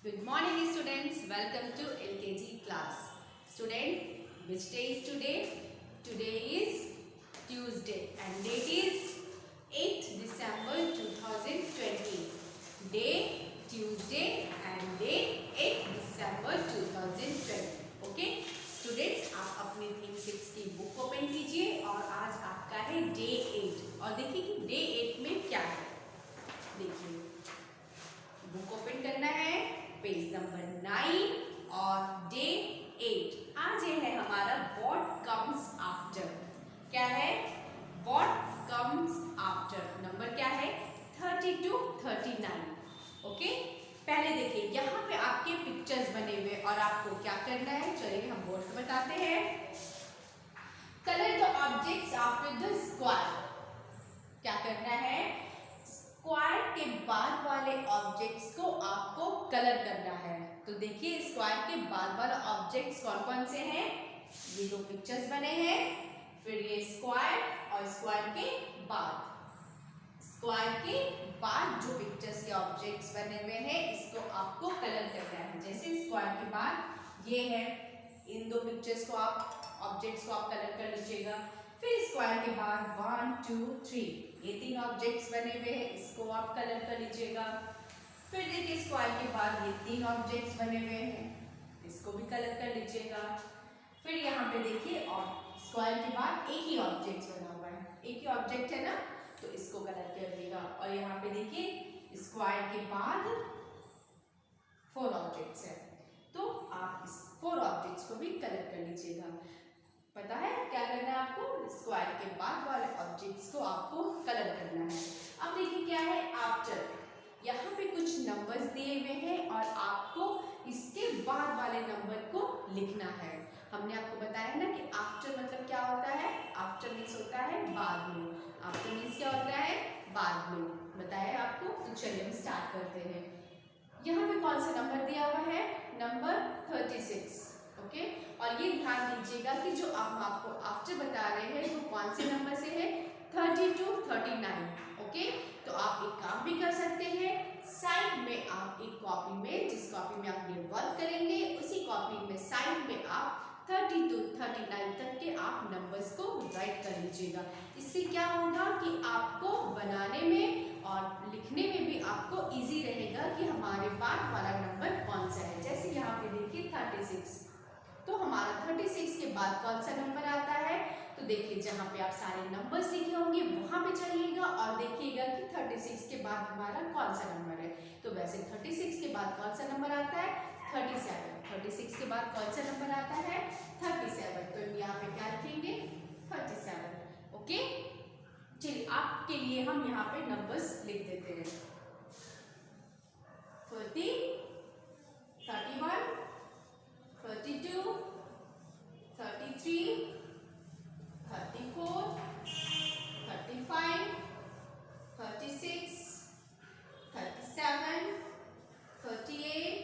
Good morning students, welcome to LKG class. Student, which day is today? Today is Tuesday and date is 8th December 2020. Day Tuesday and day 8th December 2020. Okay? Students, आप अपनी theme 6 की book open कीजिए और आज आपका है day 8 और देखिए कि डे 8 में क्या है। देखिए बुक ओपन करना है पेज नंबर 9 और डे 8। आज ये है हमारा व्हाट कम्स आफ्टर। क्या है? What comes after. नंबर क्या है? 30 to 39। ओके, पहले देखिए यहाँ पे आपके पिक्चर्स बने हुए और आपको क्या करना है, चलिए हम बोर्ड पे बताते हैं। Colour the objects after the square. क्या करना है? स्क्वायर के बाद वाले ऑब्जेक्ट्स को आपको कलर करना है। तो देखिए स्क्वायर के बाद वाले ऑब्जेक्ट्स कौन कौन से हैं? ये दो पिक्चर्स बने हैं, फिर ये स्क्वायर और स्क्वायर के बाद जो पिक्चर्स के ऑब्जेक्ट्स बने हुए हैं इसको आपको कलर करना है। जैसे स्क्वायर के बाद ये है, इन दो पिक्चर्स को आप ऑब्जेक्ट्स को आप कलर कर लीजिएगा। फिर स्क्वायर के बाद 1 2 3 ये तीन ऑब्जेक्ट्स बने हुए हैं, इसको आप कलर कर लीजिएगा। फिर देखिए स्क्वायर के बाद ये तीन ऑब्जेक्ट्स बने हुए हैं, इसको भी कलर कर लीजिएगा। फिर यहाँ पे देखिए और स्क्वायर के बाद एक ही ऑब्जेक्ट बना हुआ है, एक ही ऑब्जेक्ट है ना, तो इसको कलर कर देगा। और यहाँ पे देखिए स्क्वायर के बाद 4 ऑब्जेक्ट्स है, तो आप इस 4 ऑब्जेक्ट्स को भी कलर कर लीजिएगा। पता है क्या करना है आपको? स्क्वायर के बाद वाले ऑब्जेक्ट्स को आपको कलर करना है। अब देखिए क्या है आफ्टर। यहाँ पे कुछ नंबर्स दिए हुए हैं और आपको इसके बाद वाले नंबर को लिखना है। हमने आपको बताया ना कि आफ्टर मतलब क्या होता है? आफ्टर मीन्स होता है बाद में। आफ्टर मीन्स क्या होता है? बाद में। बताया आपको? तो चलिए हम स्टार्ट करते हैं। यहाँ पे कौन सा नंबर दिया हुआ है? नंबर 36। ओके, और ये ध्यान दीजिएगा कि जो हम आपको आफ्टर बता रहे हैं वो कौन से नंबर से है? 30 to 39। ओके, तो आप एक काम भी कर सकते हैं, साइड में आप एक कॉपी में, जिस कॉपी में आप ये वर्क करेंगे उसी कॉपी में साइड में आप 30 to 39 तक के आप नंबर्स को राइट कर लीजिएगा। इससे क्या होगा कि आपको बनाने में और लिखने में भी आपको इजी रहेगा कि हमारे बाद वाला नंबर कौन सा है। जैसे यहाँ पे देखिए 36, तो हमारा 36 के बाद कौन सा नंबर आता है? तो देखिए जहाँ पे आप सारे नंबर्स लिखे होंगे वहां पे चलिएगा और देखिएगा कि 36 के बाद हमारा कौन सा नंबर है। तो वैसे 36 के बाद कौन सा नंबर आता है? 37। 36 के बाद कौन सा नंबर आता है? 37। तो यहाँ पे क्या लिखेंगे? 37। ओके, चलिए आपके लिए हम यहाँ पे नंबर्स लिख देते हैं। 30, 31, 32, 33, 34, 35, 36, 37, 38,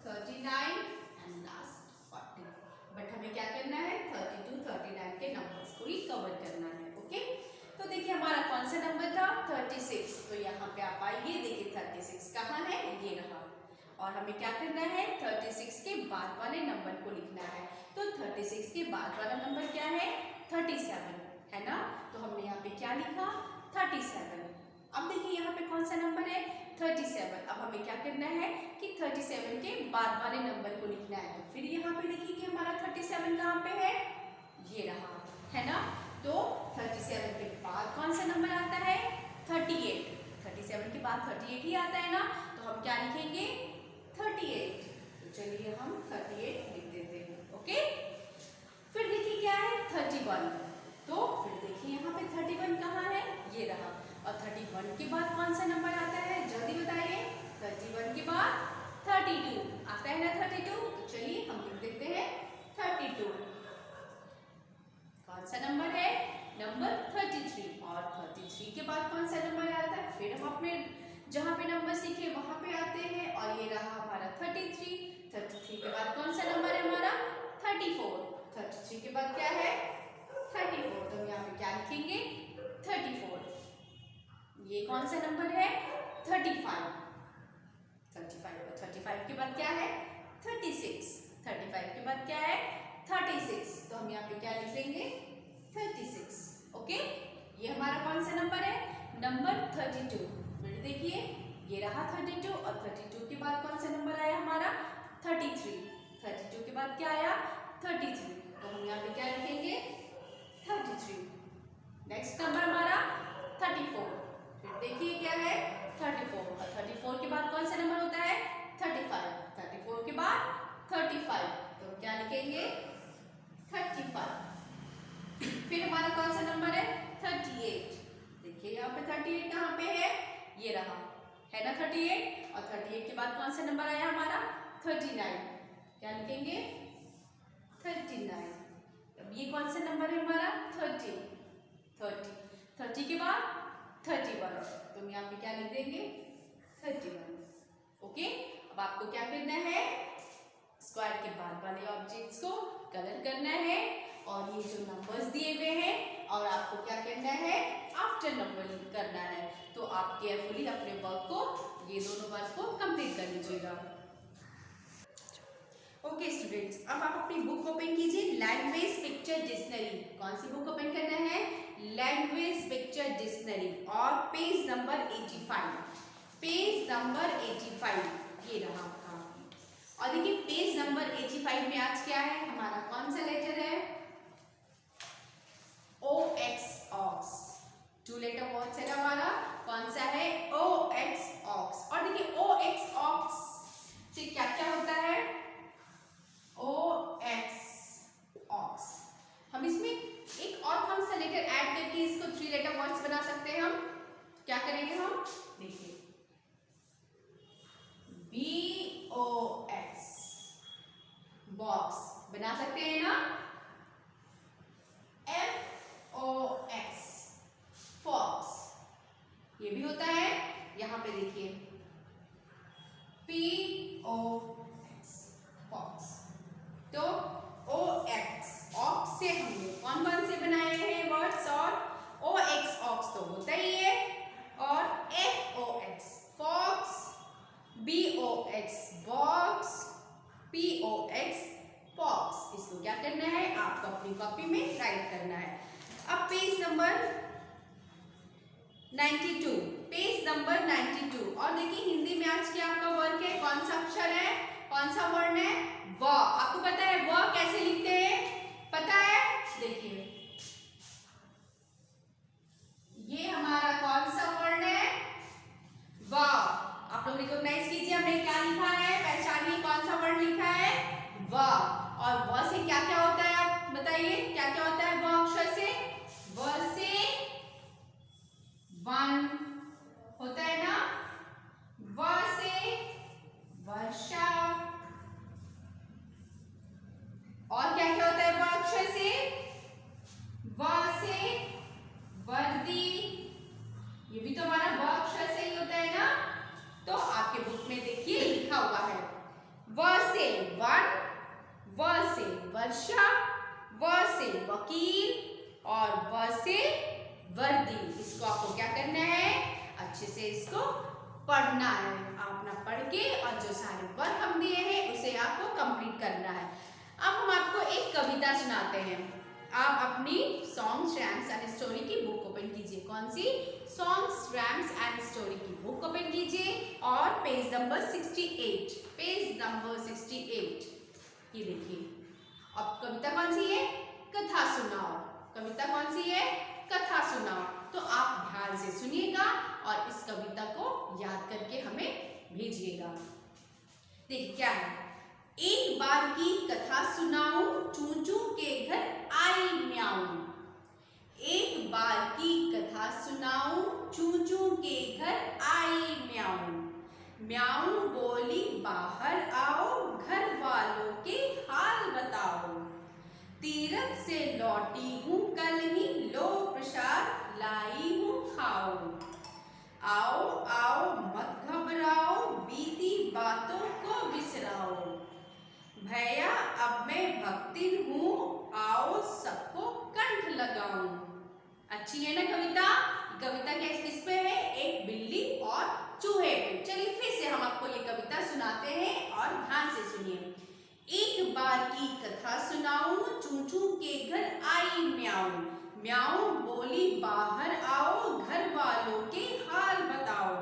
39 एंड लास्ट 40। बट हमें क्या करना है? 32, 39 के नंबर्स को ही कवर करना है। ओके, तो देखिए हमारा कौन सा नंबर था? 36। तो यहाँ पे आप आइए, देखिए 36 कहाँ है? ये रहा। और हमें क्या करना है? 36 के बाद वाले नंबर को लिखना है। तो 36 के बाद वाला नंबर क्या है? 37 है ना, तो हमने यहाँ पे क्या लिखा? 37। अब देखिए यहाँ पे कौन सा नंबर है? 37। अब हमें क्या करना है कि 37 के बाद वाले नंबर को लिखना है। तो फिर यहाँ पे देखिए कि हमारा 37 कहाँ पे है? ये रहा, है ना। तो 37 के बाद कौन सा नंबर आता है? 38। 37 के बाद 38 ही आता है ना, तो हम क्या लिखेंगे? 38। तो चलिए हम 38 लिख देते हैं। ओके, फिर देखिए क्या है? 31। तो फिर देखिए यहाँ पे 31 कहाँ है? ये रहा। और 31 के बाद कौन सा नंबर आता है? जल्दी बताइए। 31 के बाद 32 आता है ना, 32। तो चलिए हम लिख देते हैं 32। कौन सा नंबर है? नंबर 33। और 33 के बाद कौन सा नंबर आता है? फिर हम अपने जहाँ पे नंबर सीखे वहां पे आते हैं और ये रहा हमारा 33। 33 के बाद कौन सा नंबर है हमारा? 34। 33 के बाद क्या है? 34। तो हम यहाँ पे क्या लिखेंगे? 34। ये कौन सा नंबर है? 35। 35 को 35 बाद क्या है 36, 35 के बाद क्या है 36, तो हम यहाँ पे क्या लिख लेंगे 36। ओके, ये हमारा कौन सा नंबर है, नंबर 32। फिर देखिए ये रहा 32 और 32 के बाद कौन सा नंबर आया हमारा 33, 32 के बाद क्या आया 33, तो हम यहाँ पे क्या लिखेंगे 33। नेक्स्ट नंबर हमारा 34, फिर देखिए क्या है 34 और 34 के बाद कौन सा नंबर होता है 35, 34 के बाद 35, तो क्या लिखेंगे 35। फिर हमारा कौन सा नंबर है 38, देखिए यहाँ पे 38 कहाँ पे है, ये रहा है ना 38, और 38 के बाद कौन सा नंबर आया हमारा 39, क्या लिखेंगे 39। अब ये कौन सा नंबर है हमारा 30 के बाद 31, तो हम यहाँ पे क्या लिख देंगे 31। ओके, अब आपको क्या करना है स्क्वायर के बाद वाले ऑब्जेक्ट्स को कलर करना है, और ये जो नंबर्स दिए हुए हैं और आपको क्या करना है आफ्टर नंबरिंग करना है। तो आप केयरफुली अपने वर्क को, ये दोनों वर्क को कंप्लीट कर लीजिएगा। ओके स्टूडेंट्स, अब आप अपनी बुक ओपन कीजिए, लैंग्वेज पिक्चर डिक्शनरी। कौन सी बुक ओपन करना है, लैंग्वेज पिक्चर डिक्शनरी, और पेज नंबर 85, पेज नंबर 85 ये रहा आपका। और देखिए पेज नंबर 85 में आज क्या है, हमारा कौन सा लेटर है OX, ऑक्स, 2 लेटर वर्ड है हमारा, कौन सा है OX, ऑक्स। और देखिए OX, ऑक्स से क्या क्या होता है OX, ऑक्स। हम इसमें एक और कौन सा लेटर ऐड करके इसको 3 लेटर वर्ड्स बना सकते हैं, हम क्या करेंगे, हम देखिए BOX, बॉक्स बना सकते हैं ना, FOX, फॉक्स, ये भी होता है। यहां पे देखिए POX, फॉक्स। तो OX, ऑक्स से हमने कौन कौन से बनाए हैं वर्ड्स, और OX, ऑक्स तो होता ही है, और FOX, fox, BOX, box, POX, pox. इसको क्या करना है आपको अपनी कॉपी में राइट करना है। अब पेज नंबर 92, पेज नंबर 92, और देखिए हिंदी में आज क्या आपका वर्क है, कौन सा अक्षर है, कौन सा वर्ण है व। आपको पता है व कैसे लिखते हैं, पता है, देखिए ये हमारा कौन सा वर्ण है व। आप लोग रिकॉग्नाइज कीजिए हमने क्या लिखा है, पहचानिए कौन सा वर्ण लिखा है व। और व से क्या क्या होता है आप बताइए, क्या क्या होता है व अक्षर से, व से वन होता है ना, व से वर्षा, और क्या क्या होता है व अक्षर से, व से वर्दी, ये भी तो हमारा व अक्षर से ही होता है ना। तो आपके बुक में देखिए लिखा हुआ है व से वन, व से वर्षा, व से वकील, और व से वर्दी। इसको आपको क्या करना है, अच्छे से इसको पढ़ना है, आप ना पढ़ के और जो सारे वर्क हम दिए हैं उसे आपको कंप्लीट करना है। अब हम आपको एक कविता सुनाते हैं, आप अपनी सॉन्ग्स रैम्स एंड स्टोरी की बुक ओपन कीजिए। कौन सी, सॉन्ग्स रैम्स एंड स्टोरी की बुक ओपन कीजिए, और पेज नंबर 68, पेज नंबर 68 ये देखिए। अब कविता कौन सी है, कथा सुनाओ, कविता कौन सी है, कथा सुनाओ। तो आप ध्यान से सुनिएगा और इस कविता को याद करके हमें भेजिएगा। देखिए क्या है, एक बार की कथा सुनाऊं, चूचू के घर आई म्याऊं। एक बार की कथा सुनाऊं, चूचू के घर आई म्याऊं। म्याऊं बोली बाहर आओ, घर वालों के हाल बताओ। तीरथ से लौटी हूँ कल ही, लो प्रसाद लाई हूँ खाओ। आओ आओ मत घबराओ, बीती बातों को बिसराओ। भैया अब मैं भक्तिन हूँ, आओ सबको कंठ लगाऊं। अच्छी है ना कविता, कविता किस पे है, एक बिल्ली और चूहे पे। चलिए फिर से हम आपको ये कविता सुनाते हैं और बार की कथा सुनाऊं, चूचू के घर आई म्याऊं। म्याऊं बोली बाहर आओ, घर वालों के हाल बताओ।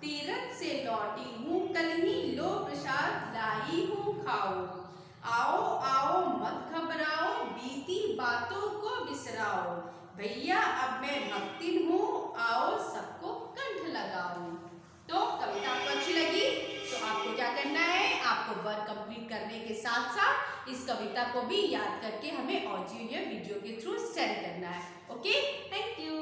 तीरथ से लौटी हूँ कल ही, लो प्रसाद लाई हूँ खाओ। आओ आओ मत घबराओ, बीती बातों को बिसराओ। भैया अब मैं भक्तिन हूँ, आओ सबको कंठ लगाओ। तो कविता आपको अच्छी लगी तो आपको क्या करना है, आपको वर्क कंप्लीट करने के साथ साथ इस कविता को भी याद करके हमें ऑडियो या वीडियो के थ्रू सेंड करना है। Okay, thank you.